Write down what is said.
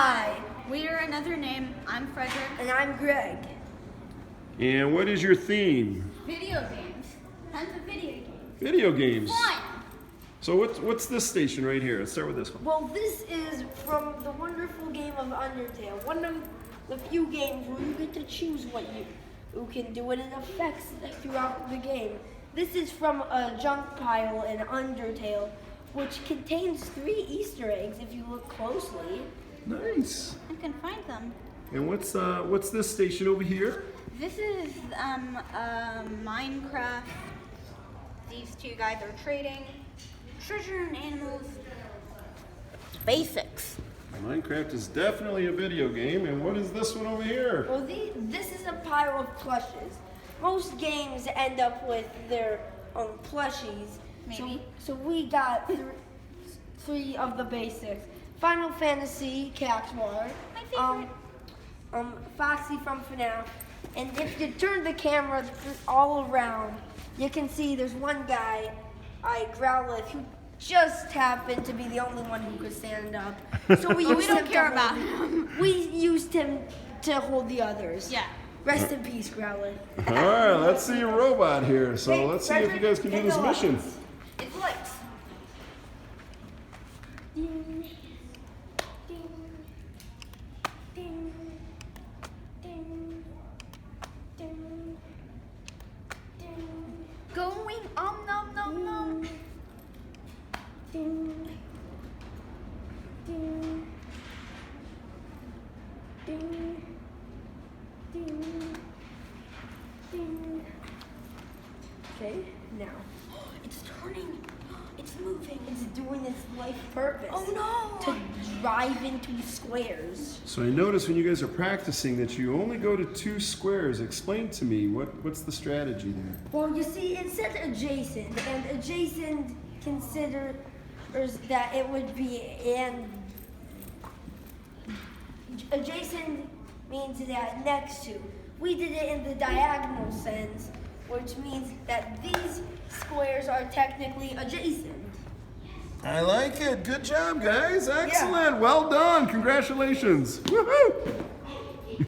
Hi. We are Another Name. I'm Frederick. And I'm Greg. And what is your theme? Video games. Tons of video games. Video games. Fun. So what's this station right here? Let's start with this one. Well, this is from the wonderful game of Undertale. One of the few games where you get to choose what you can do and it affects throughout the game. This is from a junk pile in Undertale, which contains 3 Easter eggs if you look closely. Nice. You can find them. And what's this station over here? This is Minecraft. These two guys are trading treasure and animals. Basics. Minecraft is definitely a video game. And what is this one over here? Well, this is a pile of plushes. Most games end up with their own plushies. Maybe. So we got 3 of the basics. Final Fantasy Cactuar. My favorite. Foxy from FNAF. And if you turn the camera all around, you can see there's one guy, Growlithe, who just happened to be the only one who could stand up. So we we don't care about him. We used him to hold the others. Yeah. Rest in peace, Growlithe. All right, let's see your robot here. So Hey, let's see if you guys can do Frederick, this hit the mission. lights. It's lights. Ding, ding, ding, ding, ding, ding, Going nom nom. ding, ding, ding, ding, ding. Okay, now It's turning. It's moving. it's doing its life purpose. Oh no! To drive into squares. So I noticed when you guys are practicing that you only go to 2 squares. Explain to me what's the strategy there? Well, you see, it said adjacent, and adjacent considers that it would be an. Adjacent means that next to. We did it in the diagonal sense, which means that these squares are technically adjacent. I like it. Good job, guys. Excellent. Well done. Congratulations. Woohoo!